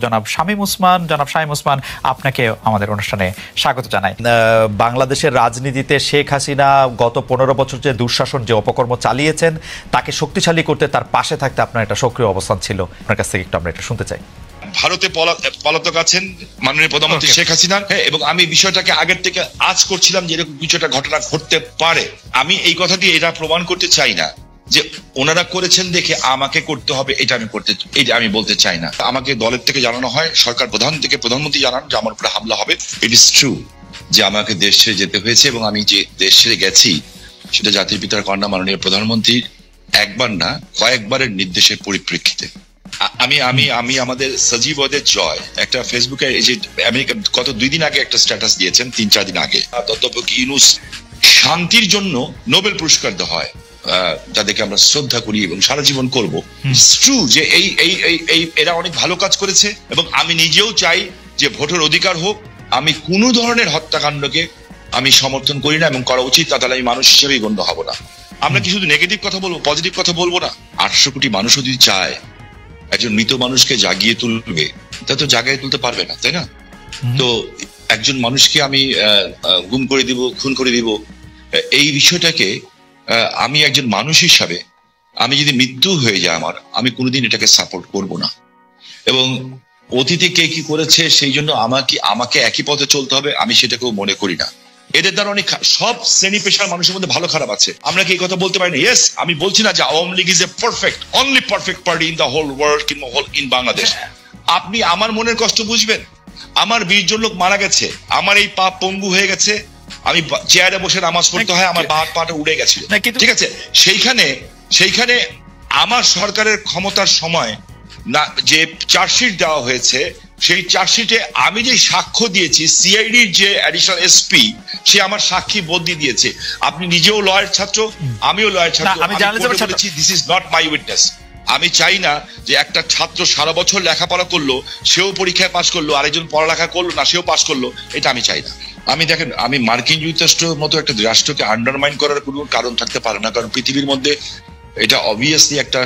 জনাব শামীম ওসমান, আপনাকে আমাদের অনুষ্ঠানে স্বাগত জানাই। বাংলাদেশের রাজনীতিতে শেখ হাসিনা গত 15 বছর যে দুঃশাসন, যে অপকর্ম চালিয়েছেন, তাকে শক্তিশালী করতে, তার পাশে থাকতে আপনার একটা সক্রিয় অবস্থান ছিল। আপনার কাছ থেকে একটু আমরা এটা শুনতে চাই। ভারতে পলাতক আছেন মাননীয় প্রধানমন্ত্রী শেখ হাসিনা, এবং আমি বিষয়টাকে আগের থেকে আজ করছিলাম যে এরকম কিছুটা ঘটনা ঘটতে পারে। আমি এই কথা দিয়ে এটা প্রমাণ করতে চাই না যে ওনারা করেছেন দেখে আমাকে করতে হবে, এটা আমি বলতে চাই না। আমাকে দলের থেকে জানানো হয়, সরকার প্রধান থেকে প্রধানমন্ত্রী জানান যে আমার উপরে হামলা হবে। ইট ইজ ট্রু যে আমাকে দেশ ছেড়ে যেতে হয়েছে, এবং আমি যে দেশ ছেড়ে গেছি সেটা জাতির পিতার কন্যা মাননীয় প্রধানমন্ত্রীর একবার না কয়েকবারের নির্দেশের পরিপ্রেক্ষিতে। আমি আমাদের সজীব ওদের জয় একটা ফেসবুকে এই যে আমেরিকা গত 2 দিন আগে একটা স্ট্যাটাস দিয়েছেন, 3-4 দিন আগে, অধ্যাপক ইউনূস শান্তির জন্য নোবেল পুরস্কার দেওয়া হয়, যাদেরকে আমরা শ্রদ্ধা করি এবং সারা জীবন করবো। ট্রু যে এরা অনেক ভালো কাজ করেছে, এবং আমি নিজেও চাই যে ভোটের অধিকার হোক। আমি কোনো ধরনের হত্যাকাণ্ডকে আমি সমর্থন করি না, এবং করা উচিত, তাহলে আমি মানুষ হিসেবেই গণ্য হব না। আমরা কি শুধু নেগেটিভ কথা বলবো, পজিটিভ কথা বলবো না? 800 কোটি মানুষ যদি চায় একজন মৃত মানুষকে জাগিয়ে তুলবে, তা তো জাগিয়ে তুলতে পারবে না, তাই না? তো একজন মানুষকে আমি গুম করে দিব, খুন করে দিব, এই বিষয়টাকে আমি একজন মানুষ হিসাবে, আমি যদি মৃত্যু হয়ে যায় আমার, আমি কোনোদিন এটাকে সাপোর্ট করব না। এবং অতীতে কে কি করেছে সেই জন্য আমাকে একই পথে চলতে হবে, আমি সেটাকেও মনে করি না। এদের দ্বারা অনেক সব শ্রেণী পেশার মানুষের মধ্যে ভালো খারাপ আছে, আমরা কি এই কথা বলতে পারি না? ইয়েস, আমি বলছি না যে Awami League is a perfect, only perfect party in the whole world, in Bangladesh. আপনি আমার মনের কষ্ট বুঝবেন। আমার 20 জন লোক মারা গেছে, আমার এই পা পঙ্গু হয়ে গেছে, আমি চেয়ারে বসে নামাজ পড়তে হয়, আমার পাটা উড়ে গেছিল, ঠিক আছে? সেইখানে আমার সরকারের ক্ষমতার সময় না যে চার্জশিট দেওয়া হয়েছে, সেই চার্জশিটে আমি যে সাক্ষ্য দিয়েছি, সিআইডির যে অ্যাডিশনাল এসপি, সে আমার সাক্ষী বদলি দিয়েছে। আপনি নিজেও লয়ার ছাত্র, আমিও লয়ার ছাত্র, আমি বলেছি this is not my witness. আমি চাই না যে একটা ছাত্র সারা বছর লেখাপড়া করলো, সেও পরীক্ষায় পাশ করলো, আরেকজন পড়ালেখা করলো না, সেও পাশ করলো, এটা আমি চাই না। দেখেন, আমি মার্কিন যুক্তরাষ্ট্রের মতো একটা রাষ্ট্রকে আন্ডারমাইন করার কোনো কারণ থাকতে পারে না, কারণ পৃথিবীর মধ্যে এটা অবভিয়াসলি একটা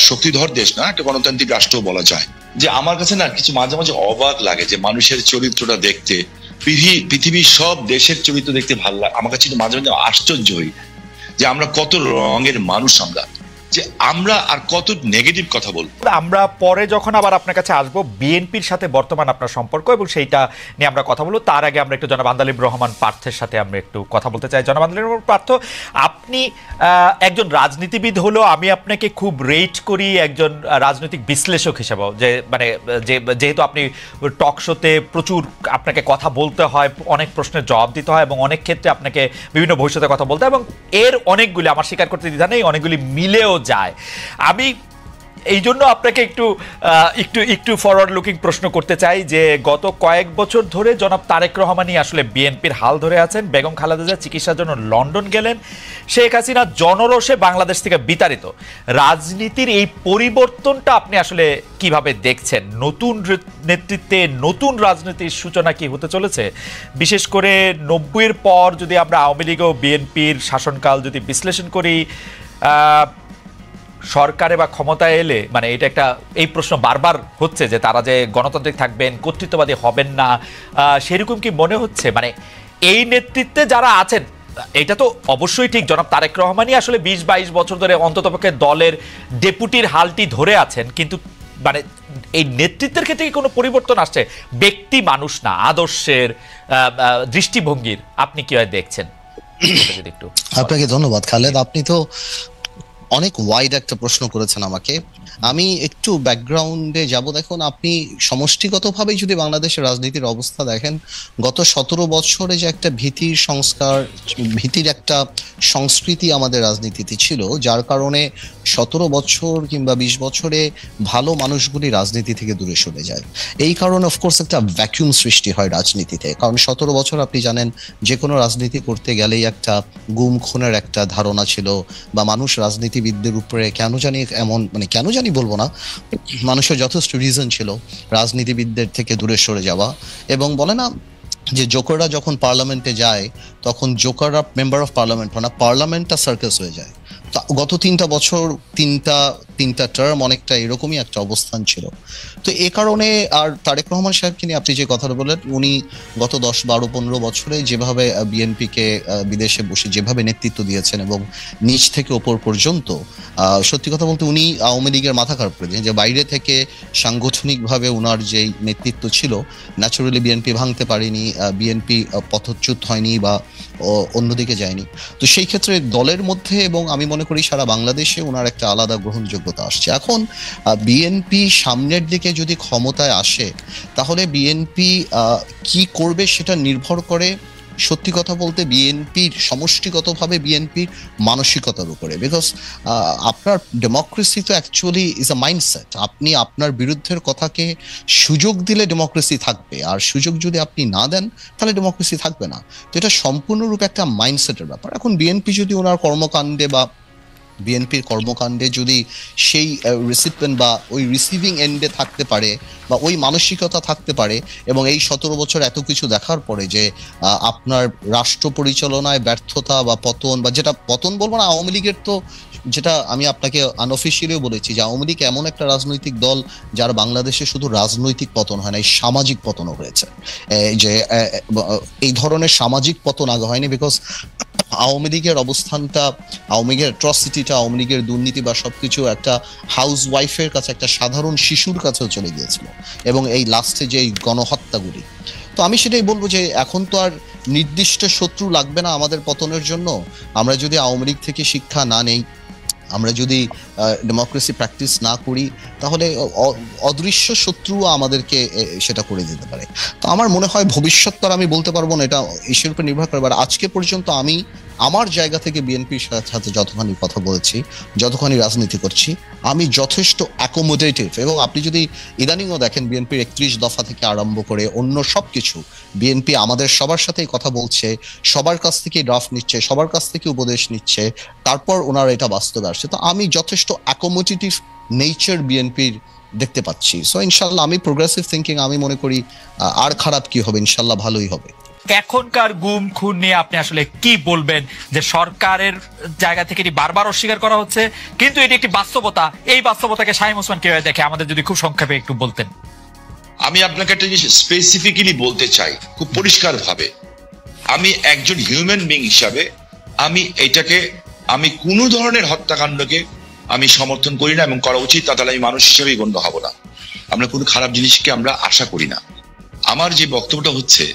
শক্তিধর দেশ না, একটা গণতান্ত্রিক রাষ্ট্র বলা যায়। যে আমার কাছে না কিছু মাঝে মাঝে অবাক লাগে যে মানুষের চরিত্রটা দেখতে, পৃথিবীর সব দেশের চরিত্র দেখতে ভালো লাগে। আমার কাছে মাঝে মাঝে আশ্চর্য হই যে আমরা কত রঙের মানুষ, যে আমরা আর কত নেগেটিভ কথা বলবো। আমরা পরে যখন আবার আপনার কাছে আসবো, বিএনপির সাথে বর্তমান আপনার সম্পর্ক এবং সেইটা নিয়ে আমরা কথা বলবো, তার আগে আমরা একটু জনাব আন্দালিব রহমান পার্থের সাথে আমরা একটু কথা বলতে চাই। জনাব আন্দালিব রহমান পার্থ, আপনি একজন রাজনীতিবিদ হলেও আমি আপনাকে খুব রেট করি একজন রাজনৈতিক বিশ্লেষক হিসেবেও, যে মানে যেহেতু আপনি টক শোতে প্রচুর আপনাকে কথা বলতে হয়, অনেক প্রশ্নের জবাব দিতে হয়, এবং অনেক ক্ষেত্রে আপনাকে বিভিন্ন ভবিষ্যতে কথা বলতে হয়, এবং এর অনেকগুলি, আমার স্বীকার করতে দ্বিধা নেই, অনেকগুলি মিলেও যায়। আমি এই জন্য আপনাকে একটু ফরওয়ার্ড লুকিং প্রশ্ন করতে চাই যে গত কয়েক বছর ধরে জনাব তারেক রহমানই আসলে বিএনপির হাল ধরে আছেন। বেগম খালেদা জিয়া চিকিৎসার জন্য লন্ডন গেলেন, শেখ হাসিনা জনরোষে বাংলাদেশ থেকে বিতাড়িত। রাজনীতির এই পরিবর্তনটা আপনি আসলে কিভাবে দেখছেন? নতুন নেতৃত্বে নতুন রাজনীতির সূচনা কি হতে চলেছে? বিশেষ করে 90-এর পর যদি আমরা আওয়ামী লীগ ও বিএনপির শাসনকাল যদি বিশ্লেষণ করি, সরকারে বা ক্ষমতায় এলে মানে এটা একটা এই প্রশ্ন বারবার হচ্ছে যে তারা যে গণতান্ত্রিক থাকবেন, কর্তৃত্ববাদী হবেন না, সেরকম কি মনে হচ্ছে? মানে এই নেতৃত্বে যারা আছেন, এটা তো অবশ্যই ঠিক, জনাব তারেক রহমানই আসলে 20-22 বছর ধরে অন্ততপক্ষে দলের ডেপুটির হালটি ধরে আছেন, কিন্তু মানে এই নেতৃত্বের ক্ষেত্রে কি কোনো পরিবর্তন আসছে? ব্যক্তি মানুষ না, আদর্শের, দৃষ্টিভঙ্গির আপনি কিভাবে দেখছেন? একটু আপনাকে ধন্যবাদ খালেদ, আপনি তো অনেক ওয়াইড একটা প্রশ্ন করেছেন আমাকে। আমি একটু ব্যাকগ্রাউন্ডে যাব। দেখুন, আপনি সমষ্টিগতভাবেই যদি বাংলাদেশের রাজনীতির অবস্থা দেখেন, গত 17 বছরে যে একটা ভীতির সংস্কার, ভীতির একটা সংস্কৃতি আমাদের রাজনীতিতে ছিল, যার কারণে 17 বছর কিংবা 20 বছরে ভালো মানুষগুলি রাজনীতি থেকে দূরে সরে যায়। এই কারণে অফকোর্স একটা ভ্যাকুয়াম সৃষ্টি হয় রাজনীতিতে, কারণ 17 বছর আপনি জানেন যে কোনো রাজনীতি করতে গেলেই একটা গুম খুনের একটা ধারণা ছিল, বা মানুষ রাজনীতিবিদদের উপরে কেন জানি এমন, মানে কেন জানি বলবো না, মানুষের যথেষ্ট রিজন ছিল রাজনীতিবিদদের থেকে দূরে সরে যাওয়া। এবং বলে না যে জোকাররা যখন পার্লামেন্টে যায় তখন জোকাররা মেম্বার অফ পার্লামেন্ট হয় না, পার্লামেন্টটা সার্কাস হয়ে যায়। গত 3টা বছর 3টা টার্ম অনেকটা এরকমই একটা অবস্থান ছিল। তো এ কারণে আর তারেক রহমান সাহেবকে নিয়ে আপনি যে কথাটা বললেন, উনি গত 10, 12, 15 বছরে যেভাবে বিএনপিকে বিদেশে বসে যেভাবে নেতৃত্ব দিয়েছেন এবং নিচ থেকে ওপর পর্যন্ত, সত্যি কথা বলতে উনি আওয়ামী লীগের মাথা খারাপ করে দিয়েছেন। যে বাইরে থেকে সাংগঠনিকভাবে ওনার যেই নেতৃত্ব ছিল, ন্যাচুরালি বিএনপি ভাঙতে পারেনি, বিএনপি পথচ্যুত হয়নি বা অন্যদিকে যায়নি। তো সেই ক্ষেত্রে দলের মধ্যে এবং আমি মনে করি সারা বাংলাদেশে ওনার একটা আলাদা গ্রহণযোগ্যতা আসছে। এখন বিএনপি সামনের দিকে যদি ক্ষমতায় আসে, তাহলে বিএনপি কি করবে সেটা নির্ভর করে সত্যি কথা বলতে বিএনপির সমষ্টিগতভাবে বিএনপির মানসিকতার উপরে। বিকজ আপনার ডেমোক্রেসি তো অ্যাকচুয়ালি ইজ আ মাইন্ডসেট। আপনি আপনার বিরুদ্ধের কথাকে সুযোগ দিলে ডেমোক্রেসি থাকবে, আর সুযোগ যদি আপনি না দেন তাহলে ডেমোক্রেসি থাকবে না। তো এটা সম্পূর্ণরূপে একটা মাইন্ডসেটের ব্যাপার। এখন বিএনপি যদি ওনার কর্মকাণ্ডে বা বিএনপির কর্মকাণ্ডে যদি সেই রিসিপিয়েন্ট বা ওই রিসিভিং এন্ডে থাকতে পারে বা ওই মানসিকতা থাকতে পারে, এবং এই 17 বছর এত কিছু দেখার পরে যে আপনার রাষ্ট্র পরিচালনায় ব্যর্থতা বা পতন, বা যেটা পতন বলবো না, আওয়ামী লীগের তো, যেটা আমি আপনাকে আনঅফিসিয়ালিও বলেছি যে আওয়ামী লীগ এমন একটা রাজনৈতিক দল যার বাংলাদেশে শুধু রাজনৈতিক পতন হয় না, এই সামাজিক পতনও হয়েছে। যে এই ধরনের সামাজিক পতন আগে হয়নি, বিকজ আওয়ামী লীগের অবস্থানটা, আওয়ামী লীগের অ্যাট্রসিটিটা, আওয়ামী লীগের দুর্নীতি বা সবকিছু একটা হাউস ওয়াইফের কাছে, একটা সাধারণ শিশুর কাছেও চলে গিয়েছিল, এবং এই লাস্টে যে গণহত্যাগুলি। তো আমি সেটাই বলবো যে এখন তো আর নির্দিষ্ট শত্রু লাগবে না আমাদের পতনের জন্য। আমরা যদি আওয়ামী লীগ থেকে শিক্ষা না নেই, আমরা যদি ডেমোক্রেসি প্র্যাকটিস না করি, তাহলে অদৃশ্য শত্রু আমাদেরকে সেটা করে দিতে পারে। তো আমার মনে হয় ভবিষ্যৎ তো আমি বলতে পারবো না, এটা ঈশ্বরের উপর নির্ভর করে। আজকে পর্যন্ত আমি আমার জায়গা থেকে বিএনপির সাথে যতখানি কথা বলেছি, যতখানি রাজনীতি করছি, আমি যথেষ্ট অ্যাকোমোডেটিভ। এবং আপনি যদি ইদানিংও দেখেন বিএনপির 31 দফা থেকে আরম্ভ করে অন্য সব কিছু, বিএনপি আমাদের সবার সাথেই কথা বলছে, সবার কাছ থেকে ড্রাফট নিচ্ছে, সবার কাছ থেকে উপদেশ নিচ্ছে, তারপর ওনারা এটা বাস্তবে আসছে। তো আমি যথেষ্ট অ্যাকোমোডেটিভ নেচার বিএনপির দেখতে পাচ্ছি। সো ইনশাল্লাহ আমি প্রোগ্রেসিভ থিঙ্কিং, আমি মনে করি আর খারাপ কি হবে, ইনশাল্লাহ ভালোই হবে। এখনকার গুম খুন নিয়ে আপনি আসলে কি বলবেন? যে সরকারের জায়গা থেকে এটি বারবার অস্বীকার করা হচ্ছে, কিন্তু এটি একটি বাস্তবতা। এই বাস্তবতাকে শামীম ওসমান কিভাবে দেখে, আমাদের যদি খুব সংক্ষেপে একটু বলতেন। আমি আপনাকে একটা জিনিস স্পেসিফিক্যালি বলতে চাই খুব পরিষ্কার ভাবে। আমি একজন হিউম্যান বিং হিসাবে আমি কোনো ধরনের হত্যাকাণ্ডকে আমি সমর্থন করি না, এবং করা উচিত, তাহলে আমি মানুষ হিসেবেই গণ্য হব না। আমরা কোনো খারাপ জিনিসকে আমরা আশা করি না। আমার যে বক্তব্যটা হচ্ছে,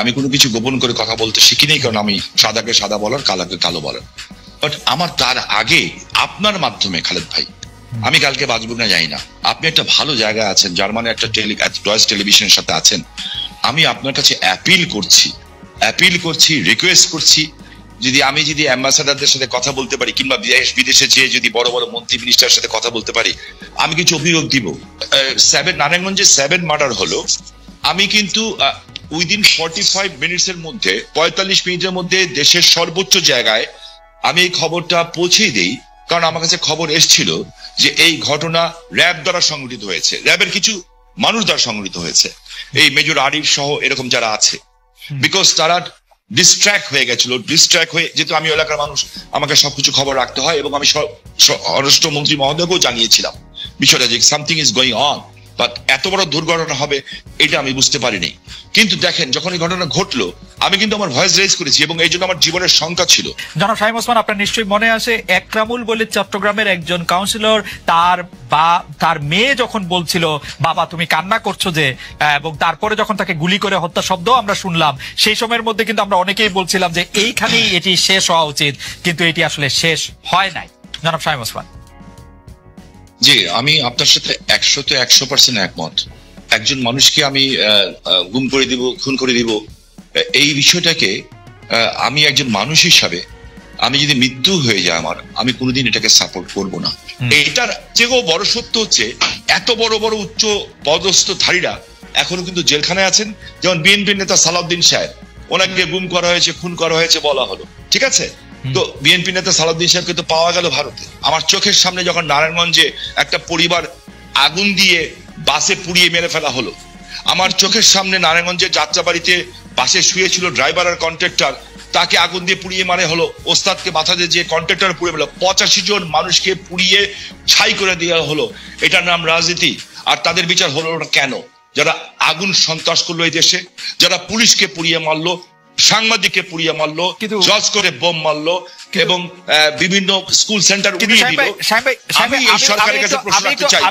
আমি কোনো কিছু গোপন করে কথা বলতে শিখি নেই, কারণ আমি সাদাকে সাদা বলার, কালাকে কালো বলার। বাট আমার তার আগে আপনার মাধ্যমে, খালেদ ভাই, আমি কালকে বাঁচব না জানি না, আপনি একটা ভালো জায়গায় আছেন, জার্মানি একটা ডয়েচ টেলিভিশনের সাথে আছেন। আমি আপনার কাছে অ্যাপিল করছি, রিকোয়েস্ট করছি, আমি যদি অ্যাম্বাসাডারদের সাথে কথা বলতে পারি, কিংবা বিদেশে যেয়ে যদি বড় বড় মন্ত্রী মিনিস্টারের সাথে কথা বলতে পারি, আমি কিছু অভিযোগ দিব। নারায়ণগঞ্জে 7 মার্ডার হলো, আমি কিন্তু উইদিন 45 মিনিটসের মধ্যে, 45 মিনিটের মধ্যে দেশের সর্বোচ্চ জায়গায় আমি এই খবরটা পৌঁছেই দেই, কারণ আমার কাছে খবর এসেছিল যে এই ঘটনা র্যাব দ্বারা সংঘটিত হয়েছে, র্যাবের কিছু মানুষ দ্বারা সংঘটিত হয়েছে, এই মেজর আরিফ সহ এরকম যারা আছে। বিকজ তারা ডিস্ট্র্যাক্ট হয়ে গেছিল, যেহেতু আমি এলাকার মানুষ, আমাকে সবকিছু খবর রাখতে হয়, এবং আমি স্বরাষ্ট্রমন্ত্রী মহোদয়কেও জানিয়েছিলাম বিষয়টা, যে something is going on. But এত বড় দুর্ঘটনা হবে এটা আমি বুঝতে পারিনি। কিন্তু দেখেন, যখন এই ঘটনা ঘটলো, আমি কিন্তু আমার ভয়েস রেজ করেছি, এবং এই জন্য আমার জীবনের শঙ্কা ছিল। জনাব শামীম ওসমান, আপনার নিশ্চয়ই মনে আছে একরামুল বলে চট্টগ্রামের একজন কাউন্সিলর, তার মেয়ে যখন বলছিল বাবা তুমি কান্না করছো যে, এবং তারপরে যখন তাকে গুলি করে হত্যা শব্দ আমরা শুনলাম, সেই সময়ের মধ্যে কিন্তু আমরা অনেকেই বলছিলাম যে এইখানেই এটি শেষ হওয়া উচিত, কিন্তু এটি আসলে শেষ হয় নাই। জনাব শামীম ওসমান। জি, আমি আপনার সাথে 100% একমত। একজন মানুষকে আমি গুম করে দিব, খুন করে দিব, এই বিষয়টাকে আমি একজন মানুষ হিসাবে, আমি যদি মৃত্যু হয়ে যায় আমার, আমি কোনোদিন এটাকে সাপোর্ট করব না। এটার চেয়েও বড় সত্য হচ্ছে, এত বড় বড় উচ্চ পদস্থধারীরা এখনো কিন্তু জেলখানায় আছেন। যেমন বিএনপির নেতা সালাউদ্দিন সাহেব, ওনাকে গুম করা হয়েছে, খুন করা হয়েছে বলা হলো, ঠিক আছে। তো বিএনপি নেতা সালাউদ্দিন সাহেবকে তো পাওয়া গেল ভারতে। আমার চোখের সামনে যখন নারায়ণগঞ্জে একটা পরিবার আগুন দিয়ে বাসে পুড়িয়ে মেরে ফেলা হলো, আমার চোখের সামনে নারায়ণগঞ্জের যাত্রাবাড়িতে বাসে শুয়েছিল ড্রাইভার আর কন্ট্রাক্টর, তাকে আগুন দিয়ে পুড়িয়ে মারে হলো, ওস্তাদকে মাথা দিয়ে যে কন্ট্রাক্টর পুড়িয়ে হলো, 85 জন মানুষকে পুড়িয়ে ছাই করে দেওয়া হলো। এটার নাম রাজনীতি? আর তাদের বিচার হলো না কেন? যারা আগুন সন্ত্রাস করলো এই দেশে, যারা পুলিশকে পুড়িয়ে মারলো, সাংবাদিককে পুড়িয়ে মারলো, জজ করে বোম মারলো এবং বিভিন্ন স্কুল সেন্টার উড়িয়ে দিল, আমি এই সরকারের কাছে প্রশ্ন রাখতে চাই।